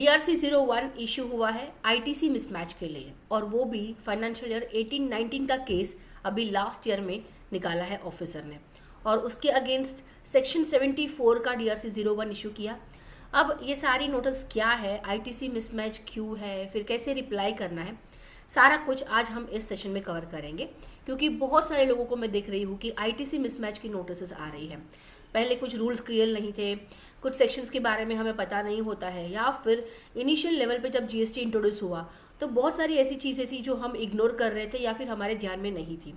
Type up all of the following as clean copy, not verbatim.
DRC 01 issue हुआ है ITC mismatch के लिए, और वो भी फाइनेंशियल ईयर 18-19 का केस अभी लास्ट ईयर में निकाला है ऑफिसर ने, और उसके अगेंस्ट सेक्शन 74 का DRC 01 इशू किया। अब ये सारी नोटिस क्या है, आईटीसी मिसमैच क्यों है, फिर कैसे रिप्लाई करना है, सारा कुछ आज हम इस सेशन में कवर करेंगे, क्योंकि बहुत सारे लोगों को मैं देख रही हूँ कि आईटीसी मिसमैच की नोटिस आ रही है। पहले कुछ रूल्स क्लियर नहीं थे, कुछ सेक्शंस के बारे में हमें पता नहीं होता है, या फिर इनिशियल लेवल पे जब जीएसटी इंट्रोड्यूस हुआ तो बहुत सारी ऐसी चीज़ें थी जो हम इग्नोर कर रहे थे या फिर हमारे ध्यान में नहीं थी,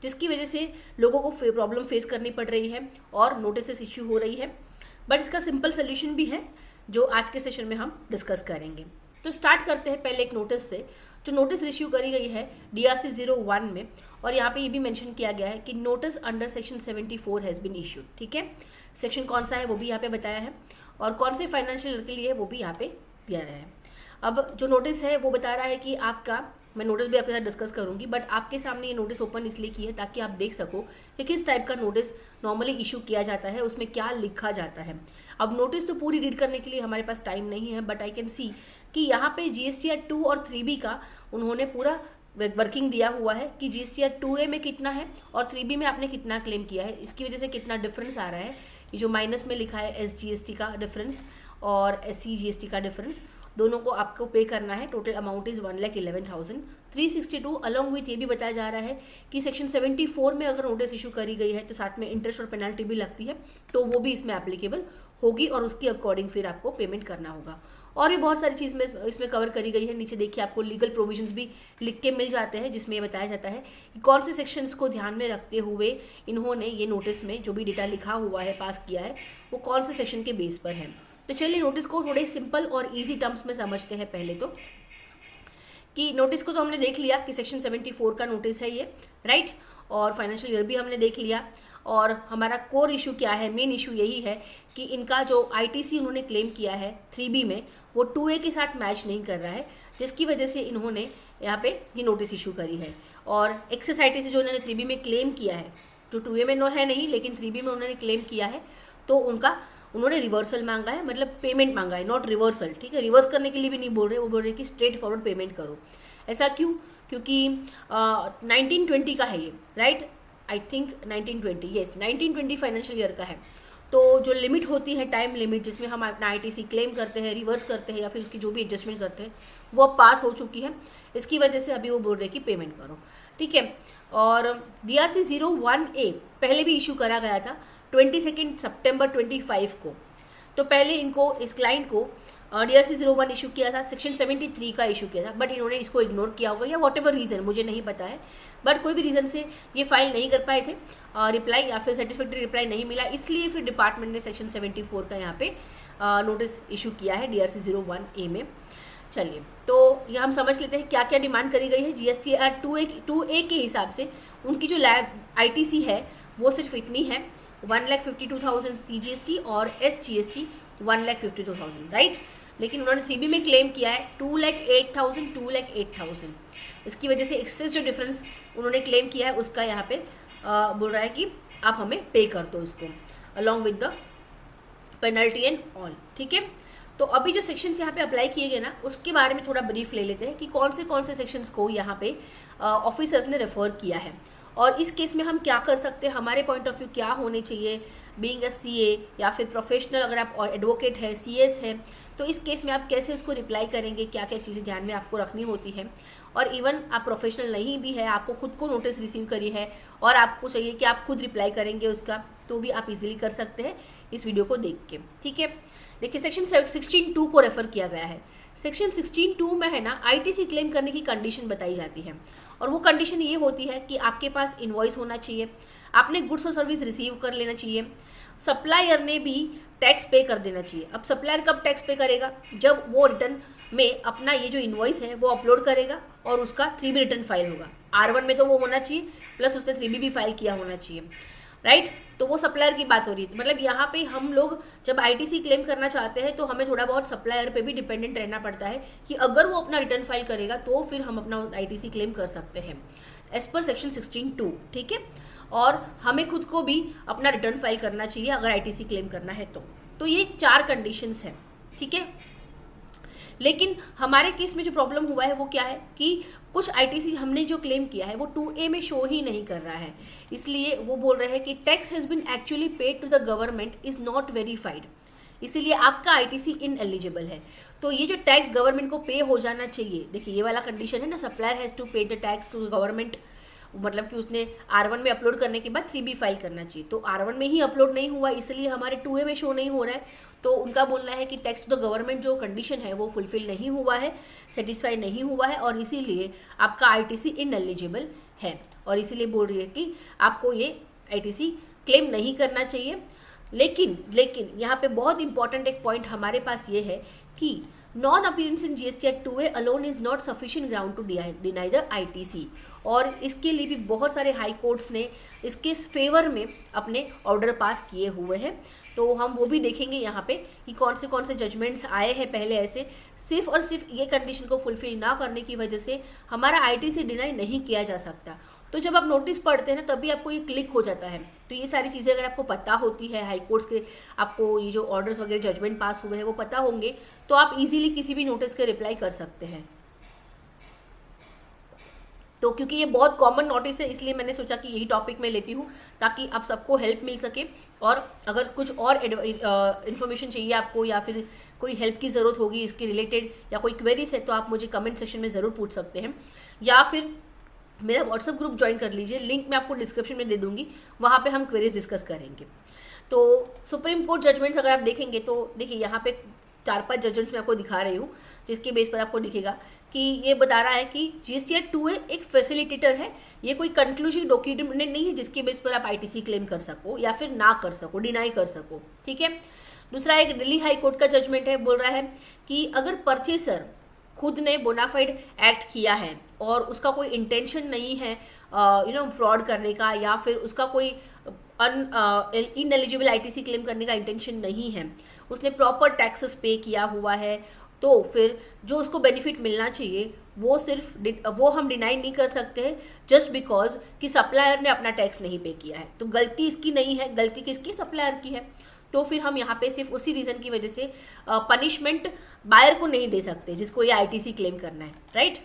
जिसकी वजह से लोगों को प्रॉब्लम फेस करनी पड़ रही है और नोटिस इशू हो रही है। बट इसका सिंपल सोल्यूशन भी है जो आज के सेशन में हम डिस्कस करेंगे। तो स्टार्ट करते हैं पहले एक नोटिस से। जो नोटिस इश्यू करी गई है DRC 01 में, और यहाँ पे ये भी मेंशन किया गया है कि notice under section 74 has been issued. ठीक है, सेक्शन कौन सा है वो भी यहाँ पे बताया है, और कौन से फाइनेंशियल ईयर के लिए वो भी यहाँ पे दिया गया है। अब जो नोटिस है वो बता रहा है कि आपका, मैं नोटिस भी आपके साथ डिस्कस करूंगी, बट आपके सामने ये नोटिस ओपन इसलिए की है ताकि आप देख सको कि किस टाइप का नोटिस नॉर्मली इशू किया जाता है, उसमें क्या लिखा जाता है। अब नोटिस तो पूरी रीड करने के लिए हमारे पास टाइम नहीं है, बट आई कैन सी कि यहाँ पे GSTR 2 और 3B का उन्होंने पूरा वर्किंग दिया हुआ है कि GSTR 2A में कितना है और 3B में आपने कितना क्लेम किया है, इसकी वजह से कितना डिफरेंस आ रहा है। ये जो माइनस में लिखा है SGST का डिफरेंस और SCGST का डिफरेंस, दोनों को आपको पे करना है। Total amount is 1,11,362। Along with ये भी बताया जा रहा है कि सेक्शन 74 में अगर नोटिस इशू करी गई है तो साथ में इंटरेस्ट और पेनल्टी भी लगती है, तो वो भी इसमें एप्लीकेबल होगी और उसके अकॉर्डिंग फिर आपको पेमेंट करना होगा। और भी बहुत सारी चीज़ में इसमें कवर करी गई है। नीचे देखिए आपको लीगल प्रोविजंस भी लिख के मिल जाते हैं, जिसमें ये बताया जाता है कि कौन से सेक्शंस को ध्यान में रखते हुए इन्होंने ये नोटिस में जो भी डेटा लिखा हुआ है, पास किया है, वो कौन से सेक्शन के बेस पर है। तो चलिए नोटिस को थोड़े सिंपल और इजी टर्म्स में समझते हैं। पहले तो कि नोटिस को तो हमने देख लिया कि सेक्शन 74 का नोटिस है ये, राइट, और फाइनेंशियल ईयर भी हमने देख लिया। और हमारा कोर इशू क्या है, मेन इशू यही है कि इनका जो आईटीसी उन्होंने क्लेम किया है 3B में, वो 2A के साथ मैच नहीं कर रहा है, जिसकी वजह से इन्होंने यहाँ पे ये नोटिस इशू करी है। और एक्सेस आईटीसी जो उन्होंने 3B में क्लेम किया है, जो 2A में नो है नहीं लेकिन 3B में उन्होंने क्लेम किया है, तो उन्होंने रिवर्सल मांगा है, मतलब पेमेंट मांगा है, नॉट रिवर्सल। ठीक है, रिवर्स करने के लिए भी नहीं बोल रहे, वो बोल रहे कि स्ट्रेट फॉरवर्ड पेमेंट करो। ऐसा क्यों? क्योंकि 1920 का है ये, right, I think 1920, yes 1920 financial year का है। तो जो लिमिट होती है, टाइम लिमिट, जिसमें हम अपना आईटीसी क्लेम करते हैं, रिवर्स करते हैं या फिर उसकी जो भी एडजस्टमेंट करते हैं, वो अब पास हो चुकी है। इसकी वजह से अभी वो बोल रहे कि पेमेंट करो। ठीक है, और DRC 01A पहले भी इशू करा गया था 22 सितंबर 25 को। तो पहले इनको, इस क्लाइंट को DRC 01 इशू किया था, सेक्शन 73 का इशू किया था, बट इन्होंने इसको इग्नोर किया होगा या वॉट एवर रीज़न, मुझे नहीं पता है, बट कोई भी रीज़न से ये फाइल नहीं कर पाए थे रिप्लाई, या फिर सेटिस्फैक्ट्री रिप्लाई नहीं मिला, इसलिए फिर डिपार्टमेंट ने सेक्शन 74 का यहाँ पे नोटिस इशू किया है DRC 01A में। चलिए, तो ये हम समझ लेते हैं क्या क्या डिमांड करी गई है। GSTR 2A के हिसाब से उनकी जो लैब ITC है वो सिर्फ इतनी है, 1,52,000 CGST और SGST 1,52,000, राइट। लेकिन उन्होंने 3B में क्लेम किया है 2,08,000। इसकी वजह से एक्सेस जो डिफरेंस उन्होंने क्लेम किया है उसका यहाँ पे बोल रहा है कि आप हमें पे कर दो इसको, along with the penalty and all. ठीक है, तो अभी जो सेक्शंस यहाँ पे अप्लाई किए गए ना, उसके बारे में थोड़ा ब्रीफ ले लेते हैं कि कौन से सेक्शंस को यहाँ पे ऑफिसर्स ने रेफर किया है, और इस केस में हम क्या कर सकते हैं, हमारे पॉइंट ऑफ व्यू क्या होने चाहिए, बीइंग अ CA या फिर प्रोफेशनल, अगर आप एडवोकेट है, CS है, तो इस केस में आप कैसे उसको रिप्लाई करेंगे, क्या क्या चीज़ें ध्यान में आपको रखनी होती है। और इवन आप प्रोफेशनल नहीं भी है, आपको खुद को नोटिस रिसीव करी है और आपको चाहिए कि आप खुद रिप्लाई करेंगे उसका, तो भी आप इजीली कर सकते हैं इस वीडियो को देख के। ठीक है, देखिए सेक्शन 16(2) को रेफर किया गया है। सेक्शन 16(2) में है ना, ITC क्लेम करने की कंडीशन बताई जाती है, और वो कंडीशन ये होती है कि आपके पास इनवॉइस होना चाहिए, आपने गुड्स और सर्विस रिसीव कर लेना चाहिए, सप्लायर ने भी टैक्स पे कर देना चाहिए। अब सप्लायर कब टैक्स पे करेगा? जब वो रिटर्न में अपना ये जो इनवॉइस है वो अपलोड करेगा और उसका 3B रिटर्न फाइल होगा। R1 में तो वो होना चाहिए, प्लस उसने 3B भी फाइल किया होना चाहिए, राइट। तो वो सप्लायर की बात हो रही है, मतलब यहाँ पे हम लोग जब ITC क्लेम करना चाहते हैं तो हमें थोड़ा बहुत सप्लायर पे भी डिपेंडेंट रहना पड़ता है कि अगर वो अपना रिटर्न फाइल करेगा तो फिर हम अपना ITC क्लेम कर सकते हैं एज पर सेक्शन 16(2). ठीक है, और हमें खुद को भी अपना रिटर्न फाइल करना चाहिए अगर ITC क्लेम करना है तो ये 4 कंडीशंस हैं। ठीक है, लेकिन हमारे केस में जो प्रॉब्लम हुआ है वो क्या है कि कुछ आईटीसी हमने जो क्लेम किया है वो 2A में शो ही नहीं कर रहा है, इसलिए वो बोल रहे हैं कि tax has been actually paid to the government is not verified, इसीलिए आपका आईटीसी इनएलिजिबल है। तो ये जो टैक्स गवर्नमेंट को पे हो जाना चाहिए, देखिए ये वाला कंडीशन है ना, सप्लायर हैज़ टू पे द टैक्स टू गवर्नमेंट, मतलब कि उसने R1 में अपलोड करने के बाद 3B फाइल करना चाहिए, तो R1 में ही अपलोड नहीं हुआ इसलिए हमारे 2A में शो नहीं हो रहा है। तो उनका बोलना है कि टैक्स टू द गवर्नमेंट जो कंडीशन है वो फुलफिल नहीं हुआ है, सेटिस्फाई नहीं हुआ है, और इसीलिए आपका आईटीसी इनएलिजिबल है, और इसीलिए बोल रही है कि आपको ये आईटीसी क्लेम नहीं करना चाहिए। लेकिन यहाँ पे बहुत इंपॉर्टेंट एक पॉइंट हमारे पास ये है कि non appearance in GST at 2A alone is not sufficient ground to deny the ITC, और इसके लिए भी बहुत सारे हाई कोर्ट्स ने इसके फेवर में अपने ऑर्डर पास किए हुए हैं। तो हम वो भी देखेंगे यहाँ पे कि कौन से जजमेंट्स आए हैं पहले ऐसे, सिर्फ और सिर्फ ये कंडीशन को फुलफिल ना करने की वजह से हमारा आईटीसी डिनाई नहीं किया जा सकता। तो जब आप नोटिस पढ़ते हैं ना तभी आपको ये क्लिक हो जाता है। तो ये सारी चीज़ें अगर आपको पता होती है, हाई कोर्ट्स के आपको ये जो ऑर्डर्स वगैरह जजमेंट पास हुए हैं वो पता होंगे, तो आप इजीली किसी भी नोटिस के रिप्लाई कर सकते हैं। तो क्योंकि ये बहुत कॉमन नोटिस है इसलिए मैंने सोचा कि यही टॉपिक मैं लेती हूँ ताकि आप सबको हेल्प मिल सके, और अगर कुछ और इन्फॉर्मेशन चाहिए आपको या फिर कोई हेल्प की ज़रूरत होगी इसके रिलेटेड या कोई क्वेरीज है तो आप मुझे कमेंट सेक्शन में ज़रूर पूछ सकते हैं, या फिर मेरा व्हाट्सएप ग्रुप ज्वाइन कर लीजिए, लिंक मैं आपको डिस्क्रिप्शन में दे दूँगी, वहाँ पर हम क्वेरीज डिस्कस करेंगे। तो सुप्रीम कोर्ट जजमेंट्स अगर आप देखेंगे तो देखिए यहाँ पे 4-5 जजमेंट्स मैं आपको दिखा रही हूँ, जिसके बेस पर आपको दिखेगा कि ये बता रहा है कि जीएसटी एक्ट 2A एक फैसिलिटेटर है, ये कोई कंक्लूसिव डॉक्यूमेंट नहीं है जिसके बेस पर आप आईटीसी क्लेम कर सको या फिर ना कर सको, डिनाई कर सको, ठीक है। दूसरा एक दिल्ली हाई कोर्ट का जजमेंट है, बोल रहा है कि अगर परचेसर खुद ने बोनाफाइड एक्ट किया है और उसका कोई इंटेंशन नहीं है फ्रॉड करने का, या फिर उसका कोई इनएलिजिबल आईटीसी क्लेम करने का इंटेंशन नहीं है, उसने प्रॉपर टैक्सेस पे किया हुआ है, तो फिर जो उसको बेनिफिट मिलना चाहिए वो हम डिनाई नहीं कर सकते हैं जस्ट बिकॉज कि सप्लायर ने अपना टैक्स नहीं पे किया है। तो गलती इसकी नहीं है, गलती किसकी, सप्लायर की है। तो फिर हम यहाँ पे सिर्फ उसी रीज़न की वजह से पनिशमेंट बायर को नहीं दे सकते जिसको ये आईटीसी क्लेम करना है, राइट।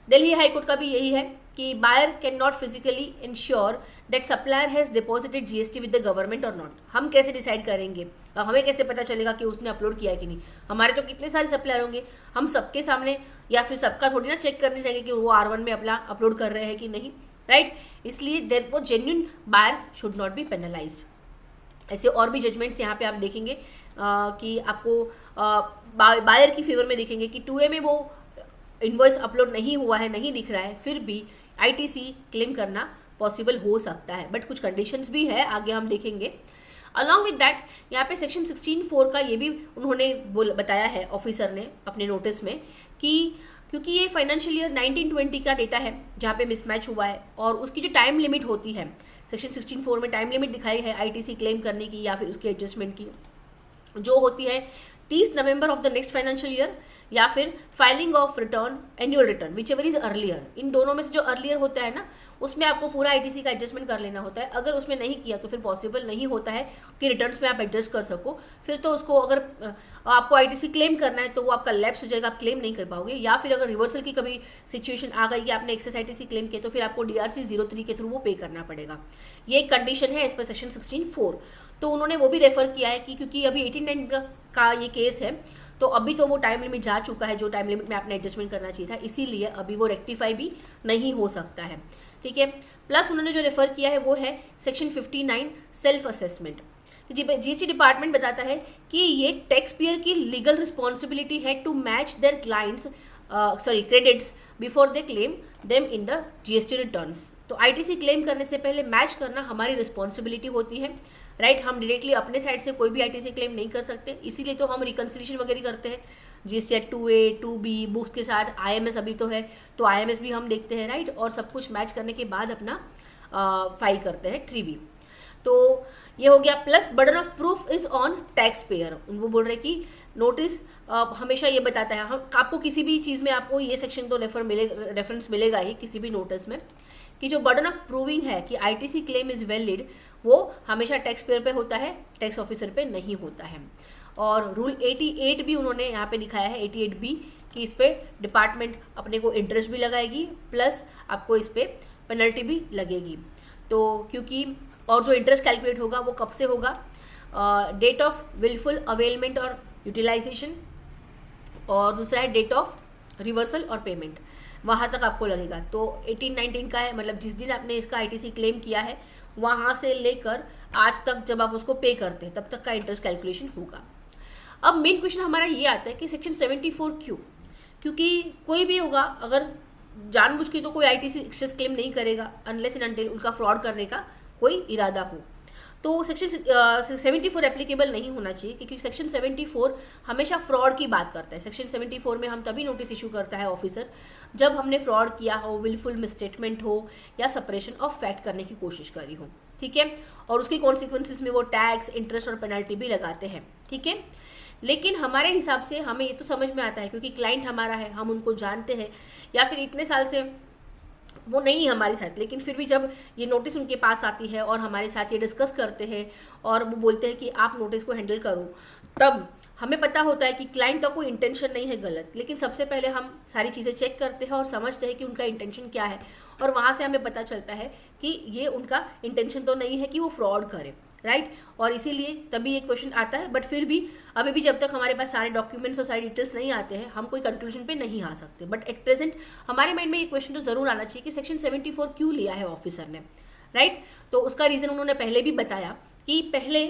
दिल्ली हाई कोर्ट का भी यही है कि buyer can not physically ensure that supplier has deposited GST with the government और नॉट। हम कैसे डिसाइड करेंगे, हमें कैसे पता चलेगा कि उसने अपलोड किया है कि नहीं? हमारे तो कितने सारे सप्लायर होंगे, हम सबके सामने या फिर सबका थोड़ी ना चेक करने जाएंगे कि वो R1 में अपना अपलोड कर रहे हैं कि नहीं, राइट। इसलिए therefore genuine buyers should not be penalised. ऐसे और भी जजमेंट्स यहाँ पे आप देखेंगे कि आपको बायर की फेवर में देखेंगे कि 2A में वो इनवॉइस अपलोड नहीं हुआ है, नहीं दिख रहा है, फिर भी आईटीसी क्लेम करना पॉसिबल हो सकता है, बट कुछ कंडीशंस भी है, आगे हम देखेंगे। अलॉन्ग विद दैट यहाँ पे सेक्शन 16(4) का ये भी उन्होंने बताया है ऑफिसर ने अपने नोटिस में कि क्योंकि ये फाइनेंशियल ईयर 1920 का डेटा है जहाँ पे मिसमैच हुआ है, और उसकी जो टाइम लिमिट होती है सेक्शन 16(4) में टाइम लिमिट दिखाई है आईटीसी क्लेम करने की या फिर उसके एडजस्टमेंट की, जो होती है 30 November of the next financial year या फिर filing of return, annual return, whichever is earlier. इन दोनों में से जो अर्लियर होता है ना उसमें आपको पूरा आईटीसी का एडजस्टमेंट कर लेना होता है। अगर उसमें नहीं किया तो फिर पॉसिबल नहीं होता है कि रिटर्न्स में आप एडजस्ट कर सको, फिर तो उसको अगर आपको आईटीसी क्लेम करना है तो वो आपका लैप्स हो जाएगा, आप क्लेम नहीं कर पाओगे। या फिर अगर रिवर्सल की कभी सिचुएशन आ गई कि आपने एक्सेस आईटीसी क्लेम किया तो फिर आपको DRC 03 के थ्रू वो पे करना पड़ेगा। ये एक कंडीशन है इस पर सेक्शन 16(4). तो उन्होंने वो भी रेफर किया है कि क्योंकि अभी 18(9) का ये केस है तो अभी तो वो टाइम लिमिट जा चुका है जो टाइम लिमिट में आपने एडजस्टमेंट करना चाहिए था, इसीलिए अभी वो रेक्टिफाई भी नहीं हो सकता है, ठीक है। प्लस उन्होंने जो रेफर किया है वो है section 59 self assessment. GST department बताता है कि ये टैक्स पेयर की लीगल रिस्पॉन्सिबिलिटी है to match their clients credits before they claim them in the GST returns. तो आईटीसी क्लेम करने से पहले मैच करना हमारी रिस्पॉन्सिबिलिटी होती है, राइट। हम डायरेक्टली अपने साइड से कोई भी आईटीसी क्लेम नहीं कर सकते, इसीलिए तो हम रिकन्सिलिएशन वगैरह करते हैं GST act 2A 2B books के साथ। IMS अभी तो है तो IMS भी हम देखते हैं, राइट, और सब कुछ मैच करने के बाद अपना फाइल करते हैं 3B। तो ये हो गया। Plus burden of proof is on tax payer. वो बोल रहे कि नोटिस हमेशा ये बताता है, हम आपको किसी भी चीज़ में आपको ये सेक्शन तो रेफरेंस मिलेगा ही किसी भी नोटिस में, कि जो बर्डन ऑफ प्रूविंग है कि आईटीसी क्लेम इज़ वैलिड वो हमेशा टैक्स पेयर पे होता है, टैक्स ऑफिसर पे नहीं होता है। और रूल 88 भी उन्होंने यहाँ पे दिखाया है 88B कि इस पर डिपार्टमेंट अपने को इंटरेस्ट भी लगाएगी प्लस आपको इस पर पेनल्टी भी लगेगी। तो क्योंकि और जो इंटरेस्ट कैलकुलेट होगा वो कब से होगा, डेट ऑफ विलफुल अवेलमेंट और यूटिलाइजेशन, और दूसरा है डेट ऑफ रिवर्सल और पेमेंट, वहाँ तक आपको लगेगा। तो 1819 का है, मतलब जिस दिन आपने इसका आईटीसी क्लेम किया है वहाँ से लेकर आज तक जब आप उसको पे करते हैं तब तक का इंटरेस्ट कैलकुलेशन होगा। अब मेन क्वेश्चन हमारा ये आता है कि सेक्शन 74 क्यों, क्योंकि कोई भी होगा अगर जानबूझ के तो कोई आईटीसी एक्सेस क्लेम नहीं करेगा अनलेस एंड अनटिल उनका फ्रॉड करने का कोई इरादा हो। तो सेक्शन 74 एप्लीकेबल नहीं होना चाहिए, क्योंकि सेक्शन 74 हमेशा फ्रॉड की बात करता है। सेक्शन 74 में हम तभी नोटिस इशू करता है ऑफिसर जब हमने फ्रॉड किया हो, विलफुल मिसस्टेटमेंट हो या सपरेशन ऑफ फैक्ट करने की कोशिश करी हो, ठीक है। और उसके कॉन्सिक्वेंसेस में वो टैक्स, इंटरेस्ट और पेनल्टी भी लगाते हैं, ठीक है। लेकिन हमारे हिसाब से हमें ये तो समझ में आता है क्योंकि क्लाइंट हमारा है, हम उनको जानते हैं, या फिर इतने साल से वो नहीं है हमारे साथ, लेकिन फिर भी जब ये नोटिस उनके पास आती है और हमारे साथ ये डिस्कस करते हैं और वो बोलते हैं कि आप नोटिस को हैंडल करो, तब हमें पता होता है कि क्लाइंट का कोई इंटेंशन नहीं है गलत। लेकिन सबसे पहले हम सारी चीज़ें चेक करते हैं और समझते हैं कि उनका इंटेंशन क्या है, और वहाँ से हमें पता चलता है कि ये उनका इंटेंशन तो नहीं है कि वो फ्रॉड करे, राइट। और इसीलिए तभी ये क्वेश्चन आता है। बट फिर भी अभी भी जब तक हमारे पास सारे डॉक्यूमेंट्स और सारी डिटेल्स नहीं आते हैं हम कोई कंक्लूजन पे नहीं आ सकते। बट एट प्रेजेंट हमारे माइंड में ये क्वेश्चन तो ज़रूर आना चाहिए कि सेक्शन 74 क्यों लिया है ऑफिसर ने, राइट। तो उसका रीज़न उन्होंने पहले भी बताया कि पहले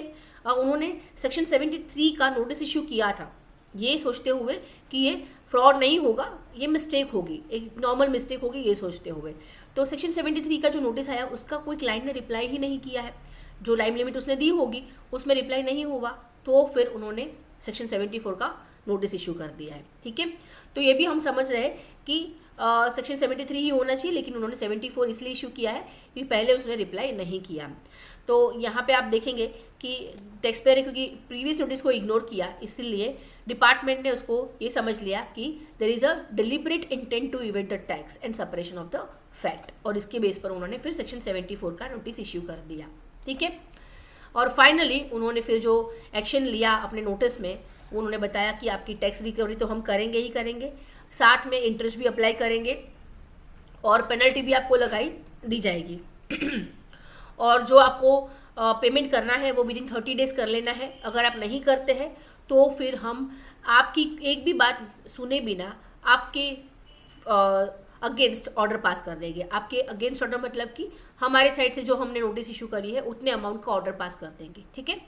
उन्होंने सेक्शन 73 का नोटिस इशू किया था ये सोचते हुए कि ये फ्रॉड नहीं होगा, ये मिस्टेक होगी, एक नॉर्मल मिस्टेक होगी, ये सोचते हुए। तो सेक्शन 73 का जो नोटिस आया उसका कोई क्लाइंट ने रिप्लाई ही नहीं किया है, जो टाइम लिमिट उसने दी होगी उसमें रिप्लाई नहीं हुआ, तो फिर उन्होंने सेक्शन 74 का नोटिस इशू कर दिया है, ठीक है। तो ये भी हम समझ रहे हैं कि सेक्शन 73 ही होना चाहिए, लेकिन उन्होंने 74 इसलिए इशू किया है क्योंकि पहले उसने रिप्लाई नहीं किया। तो यहाँ पे आप देखेंगे कि टैक्स पेयर ने क्योंकि प्रीवियस नोटिस को इग्नोर किया, इसलिए डिपार्टमेंट ने उसको ये समझ लिया कि there is a deliberate intent to evade the tax and separation of the fact, और इसके बेस पर उन्होंने फिर सेक्शन 74 का नोटिस इशू कर दिया, ठीक है। और फाइनली उन्होंने फिर जो एक्शन लिया अपने नोटिस में, उन्होंने बताया कि आपकी टैक्स रिकवरी तो हम करेंगे ही करेंगे, साथ में इंटरेस्ट भी अप्लाई करेंगे और पेनल्टी भी आपको लगाई दी जाएगी और जो आपको पेमेंट करना है वो विदिन 30 डेज कर लेना है। अगर आप नहीं करते हैं तो फिर हम आपकी एक भी बात सुने बिना आपके अगेंस्ट ऑर्डर पास कर देंगे। आपके अगेंस्ट ऑर्डर मतलब कि हमारे साइड से जो हमने नोटिस इशू करी है उतने अमाउंट का ऑर्डर पास कर देंगे, ठीक है।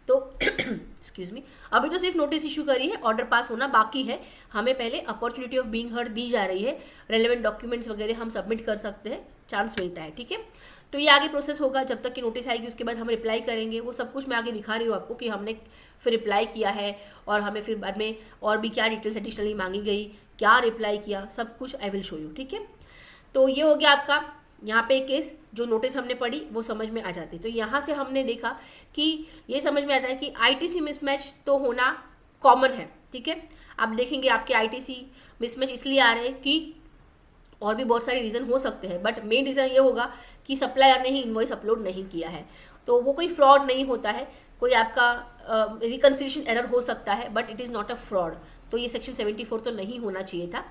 तो एक्सक्यूज मी, अभी तो सिर्फ नोटिस इशू करी है, ऑर्डर पास होना बाकी है। हमें पहले अपॉर्चुनिटी ऑफ बीइंग हर्ड दी जा रही है, रेलेवेंट डॉक्यूमेंट्स वगैरह हम सबमिट कर सकते हैं, चांस मिलता है, ठीक है। तो ये आगे प्रोसेस होगा, जब तक कि नोटिस आएगी उसके बाद हम रिप्लाई करेंगे। वो सब कुछ मैं आगे दिखा रही हूँ आपको कि हमने फिर रिप्लाई किया है और हमें फिर बाद में और भी क्या डिटेल्स एडिशनली मांगी गई, क्या रिप्लाई किया, सब कुछ आई विल शो यू, ठीक है। तो ये हो गया आपका यहाँ पे केस, जो नोटिस हमने पढ़ी वो समझ में आ जाती। तो यहाँ से हमने देखा कि ये समझ में आता है कि आईटीसी मिसमैच तो होना कॉमन है, ठीक है। आप देखेंगे आपके आईटीसी मिसमैच इसलिए आ रहे हैं कि और भी बहुत सारे रीज़न हो सकते हैं, बट मेन रीज़न ये होगा कि सप्लायर ने ही इनवॉइस अपलोड नहीं किया है। तो वो कोई फ्रॉड नहीं होता है, कोई आपका रिकन्सिलिएशन एरर हो सकता है, but it is not a fraud. तो ये सेक्शन 74 तो नहीं होना चाहिए था,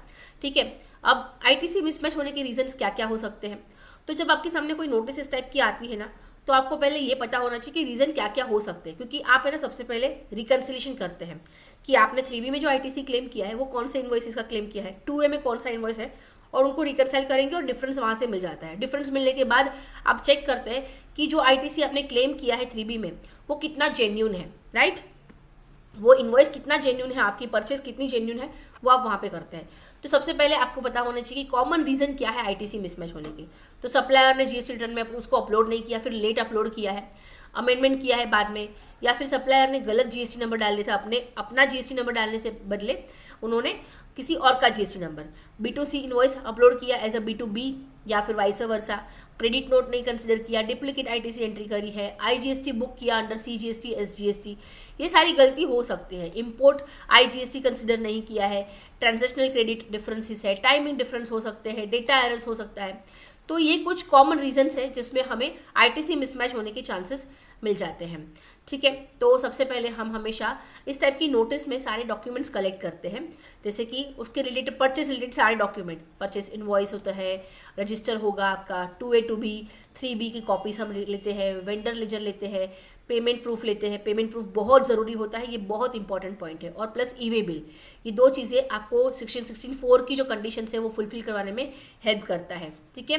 ठीक है। अब आईटीसी मिसमैच होने के रीजंस क्या क्या हो सकते हैं। तो जब आपके सामने कोई नोटिस इस टाइप की आती है ना, तो आपको पहले ये पता होना चाहिए कि रीज़न क्या क्या हो सकते हैं, क्योंकि आप है ना सबसे पहले रिकन्सिलिएशन करते हैं कि आपने 3B में जो आईटीसी क्लेम किया है वो कौन से इनवॉइस का क्लेम किया है, 2A में कौन सा इनवॉइस है, और उनको रिकनसाइल करेंगे और डिफरेंस वहाँ से मिल जाता है। डिफरेंस मिलने के बाद आप चेक करते हैं कि जो आईटीसी आपने क्लेम किया है 3B में वो कितना जेन्यून है, राइट। वो इनवॉइस कितना जेन्यून है, आपकी परचेज कितनी जेन्यून है, वो आप वहाँ पे करते हैं। तो सबसे पहले आपको पता होना चाहिए कि कॉमन रीज़न क्या है आईटीसी मिसमैच होने के। तो सप्लायर ने जीएसटी रिटर्न में उसको अपलोड नहीं किया, फिर लेट अपलोड किया है, अमेंडमेंट किया है बाद में, या फिर सप्लायर ने गलत जीएसटी नंबर डाल दिया था, अपना जीएसटी नंबर डालने से बदले उन्होंने किसी और का GST number, B2C invoice upload किया एज अ B2B या फिर वाइस वर्सा, क्रेडिट नोट नहीं कंसिडर किया, डुप्लीकेट आईटीसी एंट्री करी है, आईजीएसटी बुक किया अंडर सीजीएसटी एसजीएसटी, ये सारी गलती हो सकती है। इंपोर्ट आईजीएसटी कंसिडर नहीं किया है, ट्रांजैक्शनल क्रेडिट डिफरेंसेस है, टाइमिंग डिफरेंस हो सकते हैं, डेटा एरर्स हो सकता है। तो ये कुछ कॉमन रीजंस है जिसमें हमें आईटीसी मिसमैच होने के चांसेस मिल जाते हैं। ठीक है, तो सबसे पहले हम हमेशा इस टाइप की नोटिस में सारे डॉक्यूमेंट्स कलेक्ट करते हैं, जैसे कि उसके रिलेटेड परचेज रिलेटेड सारे डॉक्यूमेंट, परचेज इनवॉइस होता है, रजिस्टर होगा आपका, 2A 2B 3B की कॉपीज हम लेते हैं, वेंडर लेजर लेते हैं, पेमेंट प्रूफ लेते हैं। पेमेंट प्रूफ बहुत ज़रूरी होता है, ये बहुत इंपॉर्टेंट पॉइंट है। और प्लस ई वे बिल, ये दो चीज़ें आपको सेक्शन 16(4) की जो कंडीशन है वो फुलफिल करवाने में हेल्प करता है। ठीक है,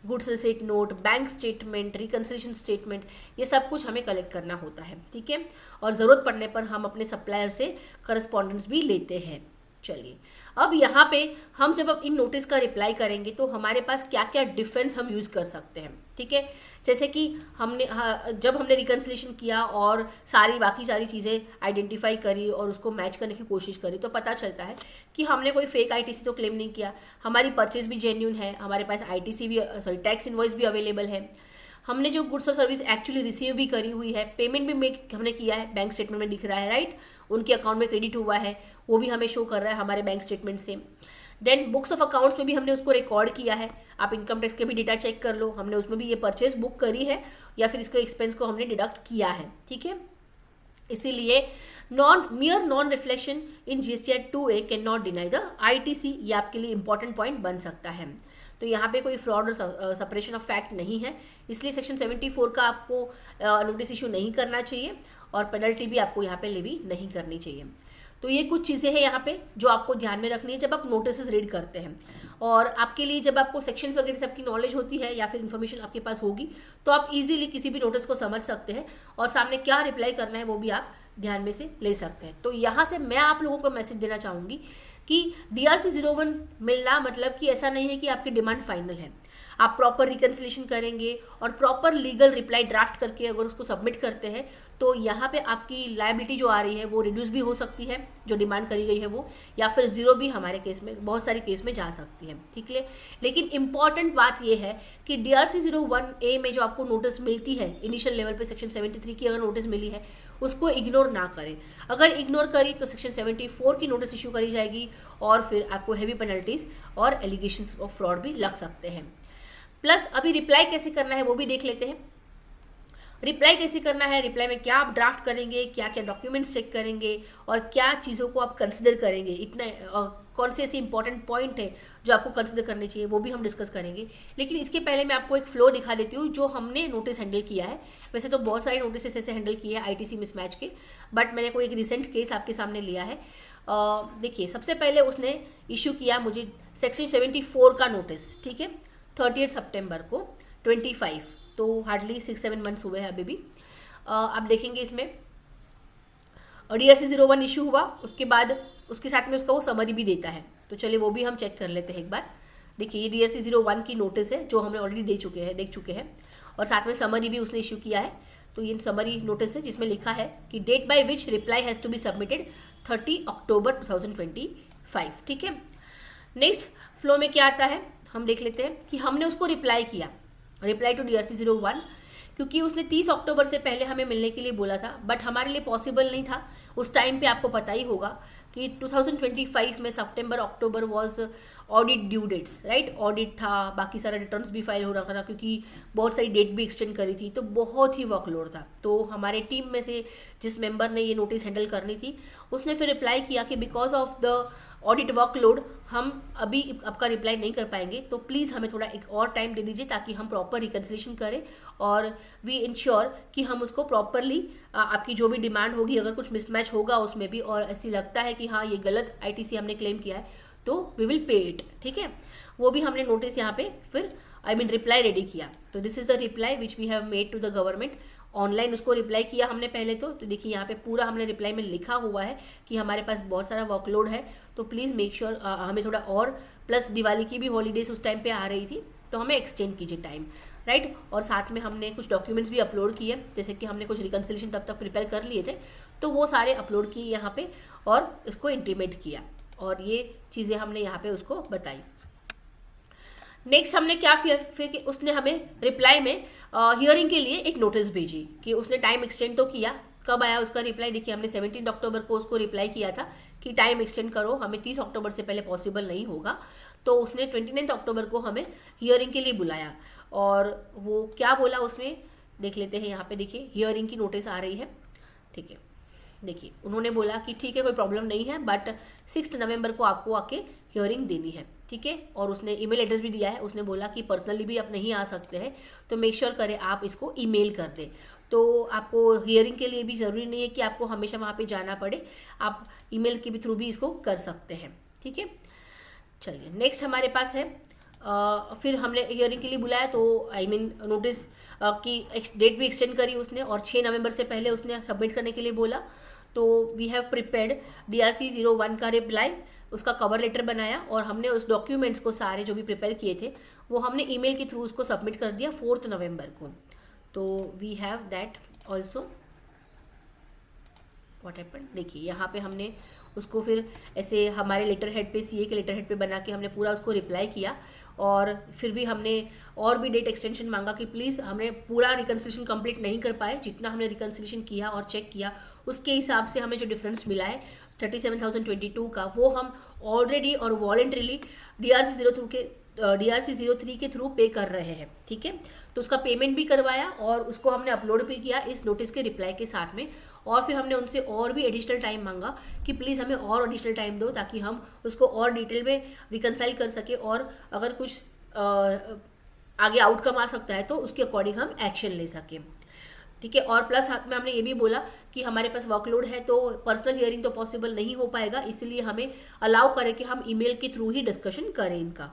goods receipt note, bank statement, reconciliation statement, ये सब कुछ हमें कलेक्ट करना होता है। ठीक है, और ज़रूरत पड़ने पर हम अपने सप्लायर से करस्पॉन्डेंस भी लेते हैं। चलिए, अब यहाँ पे हम जब अब इन नोटिस का रिप्लाई करेंगे तो हमारे पास क्या क्या डिफेंस हम यूज़ कर सकते हैं। ठीक है, जैसे कि जब हमने रिकंसिलिएशन किया और बाकी सारी चीज़ें आइडेंटिफाई करी और उसको मैच करने की कोशिश करी, तो पता चलता है कि हमने कोई फेक आईटीसी तो क्लेम नहीं किया, हमारी परचेज भी जेन्यून है, हमारे पास आईटीसी भी टैक्स इनवॉइस भी अवेलेबल है, हमने जो गुड्स और सर्विस एक्चुअली रिसीव भी करी हुई है, पेमेंट भी हमने किया है, बैंक स्टेटमेंट में दिख रहा है, राइट, उनके अकाउंट में क्रेडिट हुआ है, वो भी हमें शो कर रहा है हमारे बैंक स्टेटमेंट से। देन बुक्स ऑफ अकाउंट्स में भी हमने उसको रिकॉर्ड किया है, आप इनकम टैक्स के भी डेटा चेक कर लो, हमने उसमें भी ये परचेज बुक करी है या फिर इसको एक्सपेंस को हमने डिडक्ट किया है। ठीक है, इसीलिए non reflection in GST act 2A can not deny the ITC, ये आपके लिए इंपॉर्टेंट पॉइंट बन सकता है। तो यहाँ पे कोई फ्रॉड और सेपरेशन ऑफ फैक्ट नहीं है, इसलिए सेक्शन 74 का आपको नोटिस इशू नहीं करना चाहिए और पेनल्टी भी आपको यहाँ पे लेवी नहीं करनी चाहिए। तो ये कुछ चीज़ें हैं यहाँ पे जो आपको ध्यान में रखनी है जब आप नोटिस रीड करते हैं। और आपके लिए जब आपको सेक्शंस वगैरह सबकी नॉलेज होती है या फिर इन्फॉर्मेशन आपके पास होगी तो आप इजीली किसी भी नोटिस को समझ सकते हैं और सामने क्या रिप्लाई करना है वो भी आप ध्यान में से ले सकते हैं। तो यहाँ से मैं आप लोगों को मैसेज देना चाहूँगी कि DRC 01 मिलना मतलब कि ऐसा नहीं है कि आपकी डिमांड फाइनल है। आप प्रॉपर रिकंसिलिएशन करेंगे और प्रॉपर लीगल रिप्लाई ड्राफ्ट करके अगर उसको सबमिट करते हैं तो यहाँ पे आपकी लायबिलिटी जो आ रही है वो रिड्यूस भी हो सकती है, जो डिमांड करी गई है वो, या फिर जीरो भी हमारे केस में, बहुत सारे केस में जा सकती है। ठीक है, लेकिन इंपॉर्टेंट बात ये है कि DRC 01A में जो आपको नोटिस मिलती है इनिशियल लेवल पे सेक्शन 73 की अगर नोटिस मिली है उसको इग्नोर ना करें। अगर इग्नोर करी तो सेक्शन 74 की नोटिस इशू करी जाएगी और फिर आपको हैवी पेनल्टीज और एलिगेशंस ऑफ फ्रॉड भी लग सकते हैं। प्लस अभी रिप्लाई कैसे करना है वो भी देख लेते हैं। रिप्लाई कैसे करना है, रिप्लाई में क्या आप ड्राफ्ट करेंगे, क्या क्या डॉक्यूमेंट्स चेक करेंगे और क्या चीज़ों को आप कंसिडर करेंगे, इतना कौन से ऐसे इंपॉर्टेंट पॉइंट है जो आपको कंसिडर करने चाहिए वो भी हम डिस्कस करेंगे। लेकिन इसके पहले मैं आपको एक फ्लो दिखा देती हूँ जो हमने नोटिस हैंडल किया है। वैसे तो बहुत सारे नोटिस ऐसे हैंडल किए हैं आईटीसी मिसमैच के, बट मैंने कोई एक रिसेंट केस आपके सामने लिया है। देखिए, सबसे पहले उसने इशू किया मुझे सेक्शन 74 का नोटिस, ठीक है, 30 सितंबर को 25, तो हार्डली 6-7 मंथ्स हुए हैं अभी भी। आप देखेंगे इसमें DRC 01 इशू हुआ, उसके बाद उसके साथ में उसका वो समरी भी देता है। तो चलिए वो भी हम चेक कर लेते हैं एक बार। देखिए, ये DRC 01 की नोटिस है जो हमने ऑलरेडी देख चुके हैं और साथ में समरी भी उसने इशू किया है। तो ये समरी नोटिस है जिसमें लिखा है कि date by which reply has to be submitted 30 October 2025। ठीक है, नेक्स्ट फ्लो में क्या आता है हम देख लेते हैं कि हमने उसको रिप्लाई किया, रिप्लाई टू DRC 01, क्योंकि उसने 30 अक्टूबर से पहले हमें मिलने के लिए बोला था, बट हमारे लिए पॉसिबल नहीं था। उस टाइम पे आपको पता ही होगा कि 2025 में September October was audit due dates, right, audit था, बाकी सारा रिटर्न्स भी फाइल हो रखा था क्योंकि बहुत सारी डेट भी एक्सटेंड करी थी, तो बहुत ही वर्कलोड था। तो हमारे टीम में से जिस मेंबर ने ये नोटिस हैंडल करनी थी उसने फिर रिप्लाई किया कि because of the audit workload हम अभी आपका रिप्लाई नहीं कर पाएंगे, तो प्लीज़ हमें थोड़ा एक और टाइम दे दीजिए ताकि हम प्रॉपर रिकंसिलिएशन करें और वी इंश्योर कि हम उसको प्रॉपरली आपकी जो भी डिमांड होगी, अगर कुछ मिसमैच होगा उसमें भी और ऐसी लगता है कि हाँ ये गलत आईटीसी हमने क्लेम किया है तो वी विल पे इट। ठीक है, वो भी हमने नोटिस यहाँ पे फिर रिप्लाई रेडी किया। तो this is the reply which we have made to the government. Online उसको रिप्लाई किया हमने पहले तो देखिए यहाँ पे पूरा हमने रिप्लाई में लिखा हुआ है कि हमारे पास बहुत सारा वर्कलोड है, तो प्लीज़ मेक श्योर हमें थोड़ा और, प्लस दिवाली की भी हॉलीडेज उस टाइम पे आ रही थी तो हमें एक्सटेंड कीजिए टाइम, राइट। और साथ में हमने कुछ डॉक्यूमेंट्स भी अपलोड किए, जैसे कि हमने कुछ रिकंसिलिएशन तब तक प्रिपेयर कर लिए थे, तो वो सारे अपलोड किए यहाँ पे और इसको इंटीमेट किया और ये चीज़ें हमने यहाँ पे उसको बताई। नेक्स्ट हमने क्या फिर उसने हमें रिप्लाई में हियरिंग के लिए एक नोटिस भेजी कि उसने टाइम एक्सटेंड तो किया। कब आया उसका रिप्लाई, देखिए हमने 17 अक्टूबर को उसको रिप्लाई किया था कि टाइम एक्सटेंड करो, हमें 30 अक्टूबर से पहले पॉसिबल नहीं होगा। तो उसने 29 अक्टूबर को हमें हियरिंग के लिए बुलाया, और वो क्या बोला उसमें देख लेते हैं। यहाँ पे देखिए हियरिंग की नोटिस आ रही है, ठीक है। देखिए उन्होंने बोला कि ठीक है कोई प्रॉब्लम नहीं है, बट 6 नवंबर को आपको आके हियरिंग देनी है, ठीक है। और उसने ईमेल एड्रेस भी दिया है, उसने बोला कि पर्सनली भी आप नहीं आ सकते हैं, तो मेक श्योर करें आप इसको ईमेल कर दें। तो आपको हियरिंग के लिए भी ज़रूरी नहीं है कि आपको हमेशा वहाँ पे जाना पड़े, आप ईमेल के भी थ्रू भी इसको कर सकते हैं, ठीक है। चलिए नेक्स्ट हमारे पास है फिर हमने हियरिंग के लिए बुलाया, तो आई मीन नोटिस की डेट भी एक्सटेंड करी उसने, और 6 नवंबर से पहले उसने सबमिट करने के लिए बोला। तो वी हैव प्रिपेयर्ड DRC-01 का रिप्लाई, उसका कवर लेटर बनाया, और हमने उस डॉक्यूमेंट्स को सारे जो भी प्रिपेयर किए थे वो हमने ईमेल के थ्रू उसको सबमिट कर दिया 4 नवंबर को। तो we have that also. What happened, देखिए यहाँ पे हमने उसको फिर ऐसे हमारे लेटर हेड पे, CA के लेटर हेड पे बना के हमने पूरा उसको रिप्लाई किया, और फिर भी हमने और भी डेट एक्सटेंशन मांगा कि प्लीज़ हमने पूरा रिकन्सिलेशन कंप्लीट नहीं कर पाए, जितना हमने रिकन्सिलेशन किया और चेक किया उसके हिसाब से हमें जो डिफरेंस मिला है 37,022 का, वो हम ऑलरेडी और वॉलेंट्रीली DRC-03 के थ्रू पे कर रहे हैं, ठीक है। तो उसका पेमेंट भी करवाया और उसको हमने अपलोड भी किया इस नोटिस के रिप्लाई के साथ में, और फिर हमने उनसे और भी एडिशनल टाइम मांगा कि प्लीज़ हमें और एडिशनल टाइम दो ताकि हम उसको और डिटेल में रिकनसाइल कर सके, और अगर कुछ आगे आउटकम आ सकता है तो उसके अकॉर्डिंग हम एक्शन ले सकें, ठीक है। और प्लस साथ में हमने ये भी बोला कि हमारे पास वर्कलोड है तो पर्सनल हियरिंग तो पॉसिबल नहीं हो पाएगा, इसलिए हमें अलाउ करें कि हम ईमेल के थ्रू ही डिस्कशन करें इनका।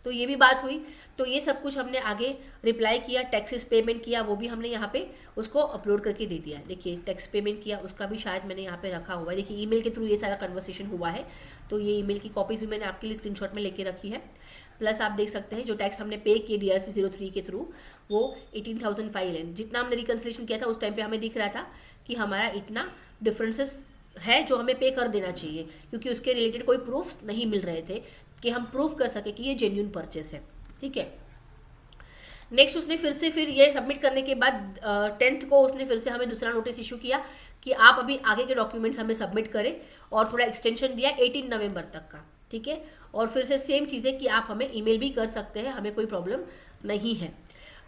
तो ये भी बात हुई। तो ये सब कुछ हमने आगे रिप्लाई किया, टैक्सेस पेमेंट किया, वो भी हमने यहाँ पे उसको अपलोड करके दे दिया। देखिए टैक्स पेमेंट किया उसका भी शायद मैंने यहाँ पे रखा हुआ है, देखिए ईमेल के थ्रू ये सारा कन्वर्सेशन हुआ है, तो ये ईमेल की कॉपीज भी मैंने आपके लिए स्क्रीनशॉट में लेके रखी है। प्लस आप देख सकते हैं जो टैक्स हमने पे किए DRC-03 के थ्रू वो 18,500, जितना हमने रिकन्सिलेशन किया था उस टाइम पे हमें दिख रहा था कि हमारा इतना डिफरेंसेस है जो हमें पे कर देना चाहिए, क्योंकि उसके रिलेटेड कोई प्रूफ नहीं मिल रहे थे कि हम प्रूफ कर सके कि ये जेन्युइन परचेस है, ठीक है। नेक्स्ट उसने फिर ये सबमिट करने के बाद 10th को उसने फिर से हमें दूसरा नोटिस इशू किया कि आप अभी आगे के डॉक्यूमेंट्स हमें सबमिट करें, और थोड़ा एक्सटेंशन दिया 18 नवंबर तक का, ठीक है। और फिर से सेम चीज़ें कि आप हमें ईमेल भी कर सकते हैं, हमें कोई प्रॉब्लम नहीं है।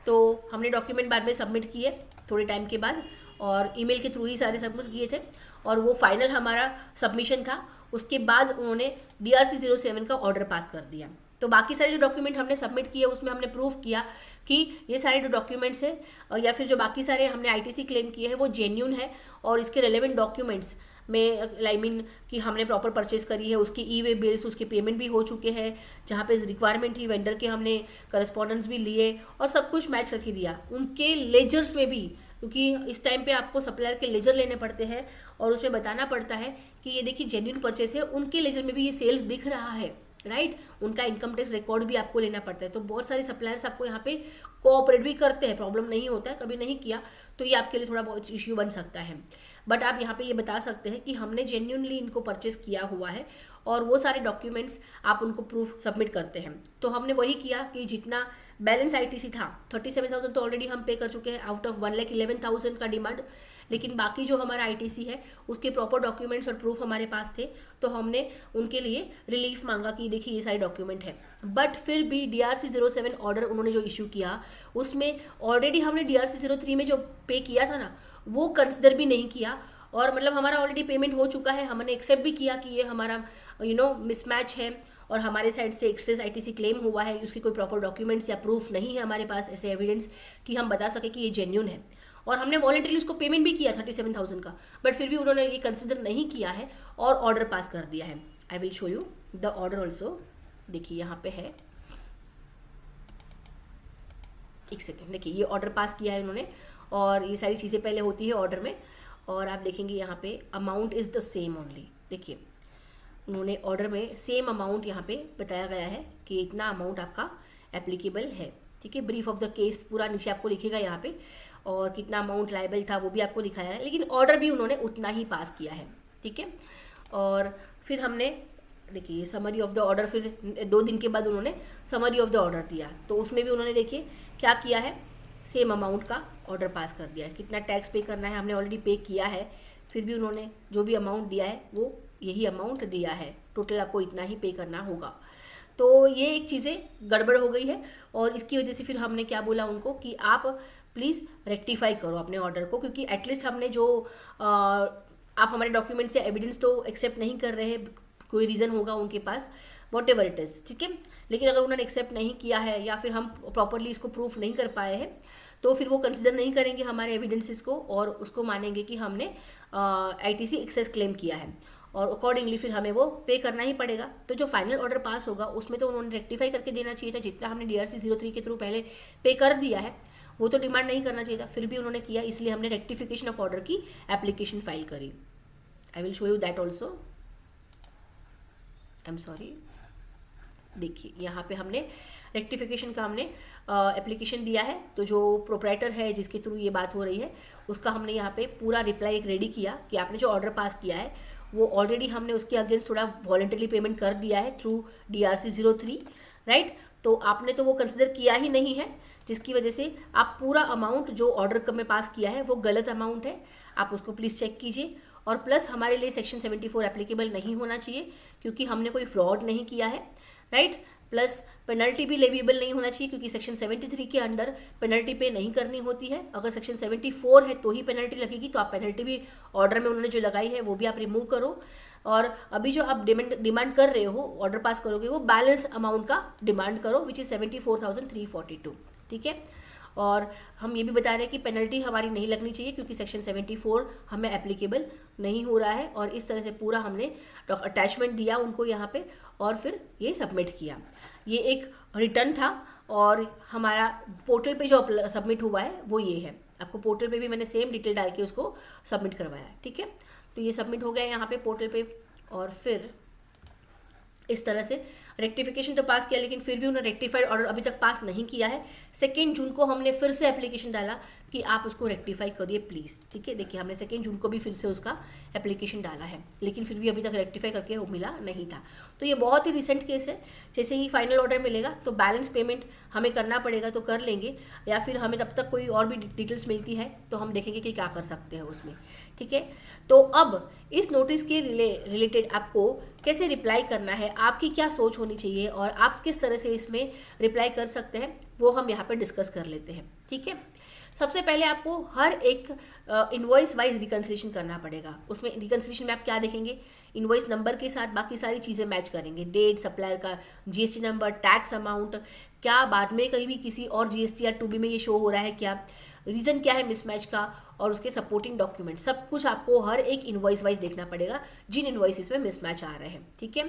तो हमने डॉक्यूमेंट बाद में सबमिट किए थोड़े टाइम के बाद, और ईमेल के थ्रू ही सारे सबमिट किए थे, और वो फाइनल हमारा सबमिशन था। उसके बाद उन्होंने DRC-07 का ऑर्डर पास कर दिया। तो बाकी सारे जो डॉक्यूमेंट हमने सबमिट किए उसमें हमने प्रूफ किया कि ये सारे जो डॉक्यूमेंट्स है या फिर जो बाकी सारे हमने ITC क्लेम किए हैं वो जेन्यून है, और इसके रेलेवेंट डॉक्यूमेंट्स में आई मीन कि हमने प्रॉपर परचेज करी है, उसकी ई-वे बिल्स, उसके पेमेंट भी हो चुके हैं, जहाँ पे रिक्वायरमेंट थी वेंडर के हमने करस्पॉन्डेंस भी लिए और सब कुछ मैच करके दिया। उनके लेजर्स में भी, क्योंकि इस टाइम पे आपको सप्लायर के लेजर लेने पड़ते हैं और उसमें बताना पड़ता है कि ये देखिए जेन्युइन परचेस है, उनके लेजर में भी ये सेल्स दिख रहा है, राइट। उनका इनकम टैक्स रिकॉर्ड भी आपको लेना पड़ता है। तो बहुत सारे सप्लायर्स आपको यहाँ पे कोऑपरेट भी करते हैं, प्रॉब्लम नहीं होता है, कभी नहीं किया तो ये आपके लिए थोड़ा बहुत इश्यू बन सकता है। बट आप यहाँ पे ये बता सकते हैं कि हमने जेन्युइनली इनको परचेस किया हुआ है, और वो सारे डॉक्यूमेंट्स आप उनको प्रूफ सबमिट करते हैं। तो हमने वही किया कि जितना बैलेंस ITC था 37,000 तो ऑलरेडी हम पे कर चुके हैं आउट ऑफ 1,11,000 का डिमांड, लेकिन बाकी जो हमारा ITC है उसके प्रॉपर डॉक्यूमेंट्स और प्रूफ हमारे पास थे, तो हमने उनके लिए रिलीफ मांगा कि देखिए ये सारे डॉक्यूमेंट है। बट फिर भी DRC-07 ऑर्डर उन्होंने जो इशू किया उसमें ऑलरेडी हमने DRC-03 में जो पे किया था ना वो कंसिडर भी नहीं किया, और मतलब हमारा ऑलरेडी पेमेंट हो चुका है, हमने एक्सेप्ट भी किया कि ये हमारा मिसमैच है और हमारे साइड से एक्सेस ITC क्लेम हुआ है, उसके कोई प्रॉपर डॉक्यूमेंट्स या प्रूफ नहीं है हमारे पास ऐसे एविडेंस कि हम बता सके कि ये जेन्युइन है। और हमने वॉलंटरी उसको पेमेंट भी किया 37,000 का, बट फिर भी उन्होंने ये कंसिडर नहीं किया है और ऑर्डर पास कर दिया है। I will show you the order also, देखिए यहाँ पे है, एक सेकेंड, देखिए ये ऑर्डर पास किया है उन्होंने, और ये सारी चीज़ें पहले होती है ऑर्डर में, और आप देखेंगे यहाँ पे amount is the same only. देखिए उन्होंने ऑर्डर में सेम अमाउंट यहाँ पे बताया गया है कि इतना अमाउंट आपका एप्लीकेबल है, ठीक है। ब्रीफ ऑफ द केस पूरा नीचे आपको लिखेगा यहाँ पे, और कितना अमाउंट लायबल था वो भी आपको लिखाया है, लेकिन ऑर्डर भी उन्होंने उतना ही पास किया है, ठीक है। और फिर हमने देखिए ये समरी ऑफ द ऑर्डर, फिर 2 दिन के बाद उन्होंने समरी ऑफ द ऑर्डर दिया, तो उसमें भी उन्होंने देखिए क्या किया है, सेम अमाउंट का ऑर्डर पास कर दिया है। कितना टैक्स पे करना है हमने ऑलरेडी पे किया है, फिर भी उन्होंने जो भी अमाउंट दिया है वो यही अमाउंट दिया है, टोटल आपको इतना ही पे करना होगा। तो ये एक चीज़ें गड़बड़ हो गई है, और इसकी वजह से फिर हमने क्या बोला उनको कि आप प्लीज़ रेक्टिफाई करो अपने ऑर्डर को, क्योंकि एटलीस्ट हमने जो आप हमारे डॉक्यूमेंट से एविडेंस तो एक्सेप्ट नहीं कर रहे हैं, कोई रीज़न होगा उनके पास, वॉट एवर इट इज़, ठीक है। लेकिन अगर उन्होंने एक्सेप्ट नहीं किया है या फिर हम प्रॉपरली इसको प्रूफ नहीं कर पाए हैं, तो फिर वो कंसिडर नहीं करेंगे हमारे एविडेंसेस को, और उसको मानेंगे कि हमने आईटीसी एक्सेस क्लेम किया है, और अकॉर्डिंगली फिर हमें वो पे करना ही पड़ेगा। तो जो फाइनल ऑर्डर पास होगा उसमें तो उन्होंने रेक्टिफाई करके देना चाहिए था, जितना हमने DRC 03 के थ्रू पहले पे कर दिया है वो तो डिमांड नहीं करना चाहिए था, फिर भी उन्होंने किया, इसलिए हमने रेक्टिफिकेशन ऑफ ऑर्डर की एप्लीकेशन फाइल करी। I will show you that also, I am sorry. देखिए यहाँ पे हमने रेक्टिफिकेशन का हमने एप्लीकेशन दिया है, तो जो प्रोप्राइटर है जिसके थ्रू ये बात हो रही है उसका हमने यहाँ पे पूरा रिप्लाई एक रेडी किया कि आपने जो ऑर्डर पास किया है वो ऑलरेडी हमने उसके अगेंस्ट थोड़ा वॉलंटरी पेमेंट कर दिया है थ्रू DRC 03, राइट। तो आपने तो वो कंसिडर किया ही नहीं है, जिसकी वजह से आप पूरा अमाउंट जो ऑर्डर में पास किया है वो गलत अमाउंट है, आप उसको प्लीज़ चेक कीजिए। और प्लस हमारे लिए सेक्शन 74 एप्लीकेबल नहीं होना चाहिए, क्योंकि हमने कोई फ्रॉड नहीं किया है, राइट। प्लस पेनल्टी भी लेविएबल नहीं होना चाहिए, क्योंकि सेक्शन 73 के अंडर पेनल्टी पे नहीं करनी होती है। अगर सेक्शन 74 है तो ही पेनल्टी लगेगी, तो आप पेनल्टी भी ऑर्डर में उन्होंने जो लगाई है वो भी आप रिमूव करो। और अभी जो आप डिमांड कर रहे हो, ऑर्डर पास करोगे, वो बैलेंस अमाउंट का डिमांड करो, विच इज़ 74,342, ठीक है। और हम ये भी बता रहे हैं कि पेनल्टी हमारी नहीं लगनी चाहिए, क्योंकि सेक्शन 74 हमें एप्लीकेबल नहीं हो रहा है। और इस तरह से पूरा हमने अटैचमेंट दिया उनको यहाँ पे, और फिर ये सबमिट किया। ये एक रिटर्न था, और हमारा पोर्टल पे जो सबमिट हुआ है वो ये है। आपको पोर्टल पे भी मैंने सेम डिटेल डाल के उसको सबमिट करवाया है, ठीक है। तो ये सबमिट हो गया यहाँ पे पोर्टल पे, और फिर इस तरह से रेक्टिफिकेशन तो पास किया, लेकिन फिर भी उन्होंने रेक्टिफाइड ऑर्डर अभी तक पास नहीं किया है। 2 जून को हमने फिर से एप्लीकेशन डाला कि आप उसको रेक्टिफाई करिए प्लीज़, ठीक है। देखिए हमने 2 जून को भी फिर से उसका एप्लीकेशन डाला है, लेकिन फिर भी अभी तक रेक्टिफाई करके वो मिला नहीं था। तो ये बहुत ही रिसेंट केस है। जैसे ही फाइनल ऑर्डर मिलेगा तो बैलेंस पेमेंट हमें करना पड़ेगा, तो कर लेंगे, या फिर हमें तब तक कोई और भी डिटेल्स मिलती है तो हम देखेंगे कि क्या कर सकते हैं उसमें, ठीक है। तो अब इस नोटिस के रिलेटेड आपको कैसे रिप्लाई करना है, आपकी क्या सोच होनी चाहिए, और आप किस तरह से इसमें रिप्लाई कर सकते हैं, वो हम यहाँ पर डिस्कस कर लेते हैं, ठीक है। सबसे पहले आपको हर एक इनवॉइस वाइज रिकन्सिलेशन करना पड़ेगा। उसमें रिकन्सिलेशन में आप क्या देखेंगे, इनवॉइस नंबर के साथ बाकी सारी चीज़ें मैच करेंगे, डेट, सप्लायर का GST नंबर, टैक्स अमाउंट, क्या बाद में कहीं भी किसी और GST या 2B में ये शो हो रहा है, क्या रीज़न क्या है मिसमैच का, और उसके सपोर्टिंग डॉक्यूमेंट, सब कुछ आपको हर एक इनवॉइस वाइज देखना पड़ेगा जिन इनवॉइसेस में मिसमैच आ रहे हैं, ठीक है।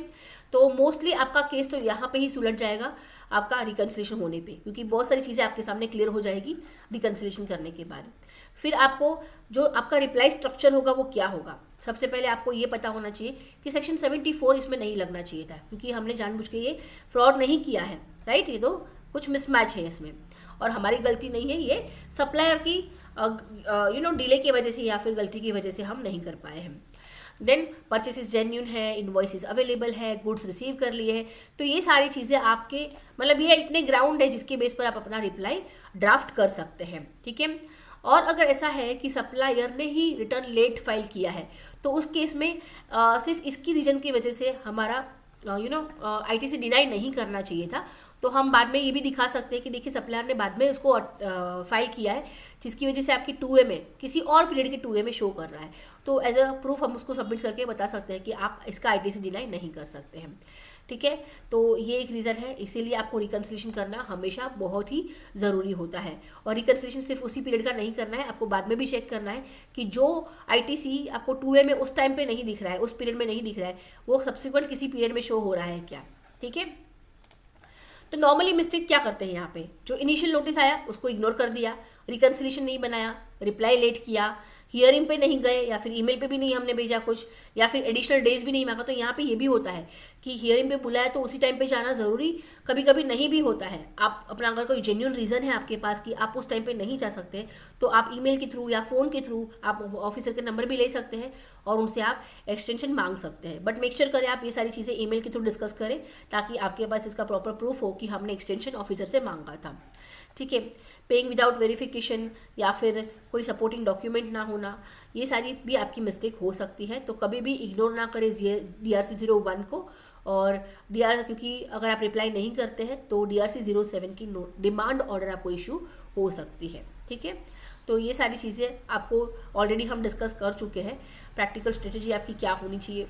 तो मोस्टली आपका केस तो यहाँ पे ही सुलझ जाएगा आपका रिकन्सिलेशन होने पे, क्योंकि बहुत सारी चीज़ें आपके सामने क्लियर हो जाएगी रिकन्सिलेशन करने के बाद। फिर आपको जो आपका रिप्लाई स्ट्रक्चर होगा वो क्या होगा। सबसे पहले आपको ये पता होना चाहिए कि सेक्शन 74 इसमें नहीं लगना चाहिए था, क्योंकि हमने जानबूझ के ये फ्रॉड नहीं किया है, राइट। ये तो कुछ मिसमैच है इसमें, और हमारी गलती नहीं है, ये सप्लायर की डिले की वजह से या फिर गलती की वजह से हम नहीं कर पाए हैं। देन परचेसेस जेन्यून है, इनवॉइसेस अवेलेबल है, गुड्स रिसीव कर लिए हैं, तो ये सारी चीज़ें आपके मतलब ये इतने ग्राउंड है जिसके बेस पर आप अपना रिप्लाई ड्राफ्ट कर सकते हैं, ठीक है। और अगर ऐसा है कि सप्लायर ने ही रिटर्न लेट फाइल किया है, तो उस केस में सिर्फ इसकी रीजन की वजह से हमारा ITC डिनाई नहीं करना चाहिए था। तो हम बाद में ये भी दिखा सकते हैं कि देखिए सप्लायर ने बाद में उसको फाइल किया है, जिसकी वजह से आपकी 2A में किसी और पीरियड के 2A में शो कर रहा है, तो एज अ प्रूफ हम उसको सबमिट करके बता सकते हैं कि आप इसका ITC डिनाई नहीं कर सकते हैं, ठीक है। तो ये एक रीज़न है, इसीलिए आपको रिकन्सिलेशन करना हमेशा बहुत ही ज़रूरी होता है। और रिकन्सिलेशन सिर्फ उसी पीरियड का नहीं करना है, आपको बाद में भी चेक करना है कि जो ITC आपको 2A में उस टाइम पे नहीं दिख रहा है, उस पीरियड में नहीं दिख रहा है, वो सब्सिक्वेंट किसी पीरियड में शो हो रहा है क्या, ठीक है। तो नॉर्मली मिस्टेक क्या करते हैं यहाँ पे, जो इनिशियल नोटिस आया उसको इग्नोर कर दिया, रिकन्सिलेशन नहीं बनाया, रिप्लाई लेट किया, हियरिंग पे नहीं गए, या फिर ईमेल पे भी नहीं हमने भेजा कुछ, या फिर एडिशनल डेज भी नहीं मांगा, तो यहाँ पे ये भी होता है कि हियरिंग पे बुलाया तो उसी टाइम पे जाना ज़रूरी कभी कभी नहीं भी होता है। आप अपना अगर कोई जेन्युइन रीज़न है आपके पास कि आप उस टाइम पे नहीं जा सकते, तो आप ईमेल के थ्रू या फ़ोन के थ्रू आप ऑफिसर के नंबर भी ले सकते हैं और उनसे आप एक्सटेंशन मांग सकते हैं। बट मेक श्योर करें आप ये सारी चीज़ें ईमेल के थ्रू डिस्कस करें, ताकि आपके पास इसका प्रॉपर प्रूफ हो कि हमने एक्सटेंशन ऑफिसर से मांगा था। ठीक है। पेइंग विदाउट वेरिफिकेशन या फिर कोई सपोर्टिंग डॉक्यूमेंट ना होना, ये सारी भी आपकी मिस्टेक हो सकती है। तो कभी भी इग्नोर ना करें DRC 01 को, और क्योंकि अगर आप रिप्लाई नहीं करते हैं तो DRC 07 की डिमांड ऑर्डर आपको इशू हो सकती है। ठीक है। तो ये सारी चीज़ें आपको ऑलरेडी हम डिस्कस कर चुके हैं। प्रैक्टिकल स्ट्रेटेजी आपकी क्या होनी चाहिए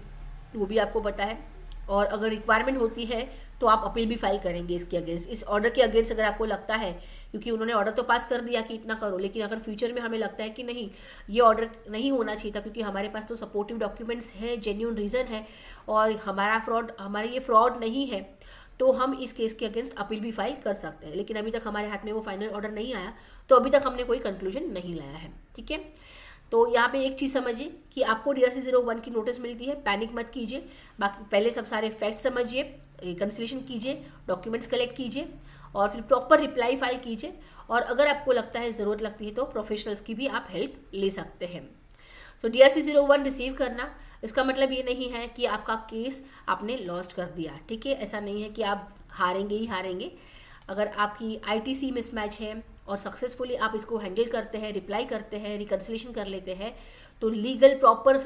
वो भी आपको पता है, और अगर रिक्वायरमेंट होती है तो आप अपील भी फाइल करेंगे इसके अगेंस्ट, इस ऑर्डर के अगेंस्ट। अगर आपको लगता है, क्योंकि उन्होंने ऑर्डर तो पास कर दिया कि इतना करो, लेकिन अगर फ्यूचर में हमें लगता है कि नहीं ये ऑर्डर नहीं होना चाहिए था, क्योंकि हमारे पास तो सपोर्टिव डॉक्यूमेंट्स है, जेन्युइन रीज़न है, और हमारा ये फ्रॉड नहीं है, तो हम इस केस के अगेंस्ट अपील भी फाइल कर सकते हैं। लेकिन अभी तक हमारे हाथ में वो फाइनल ऑर्डर नहीं आया, तो अभी तक हमने कोई कंक्लूजन नहीं लाया है। ठीक है। तो यहाँ पे एक चीज़ समझिए कि आपको DRC 01 की नोटिस मिलती है, पैनिक मत कीजिए। बाकी पहले सब सारे फैक्ट समझिए, रिकन्सिलेशन कीजिए, डॉक्यूमेंट्स कलेक्ट कीजिए, और फिर प्रॉपर रिप्लाई फाइल कीजिए। और अगर आपको लगता है ज़रूरत लगती है तो प्रोफेशनल्स की भी आप हेल्प ले सकते हैं। सो DRC 01 रिसीव करना, इसका मतलब ये नहीं है कि आपका केस आपने लॉस्ट कर दिया। ठीक है। ऐसा नहीं है कि आप हारेंगे ही हारेंगे। अगर आपकी ITC मिसमैच है और सक्सेसफुली आप इसको हैंडल करते हैं, रिप्लाई करते हैं, रिकन्सिलेशन कर लेते हैं, तो लीगल प्रॉपर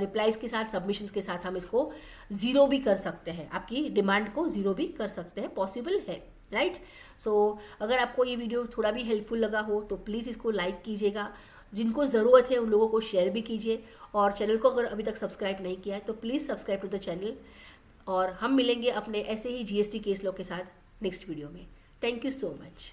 रिप्लाईज के साथ, सबमिशंस के साथ हम इसको ज़ीरो भी कर सकते हैं, आपकी डिमांड को ज़ीरो भी कर सकते हैं, पॉसिबल है। राइट। सो अगर आपको ये वीडियो थोड़ा भी हेल्पफुल लगा हो तो प्लीज़ इसको लाइक कीजिएगा, जिनको ज़रूरत है उन लोगों को शेयर भी कीजिए, और चैनल को अगर अभी तक सब्सक्राइब नहीं किया है तो please subscribe to the channel. और हम मिलेंगे अपने ऐसे ही GST केस लॉ के साथ नेक्स्ट वीडियो में। Thank you so much.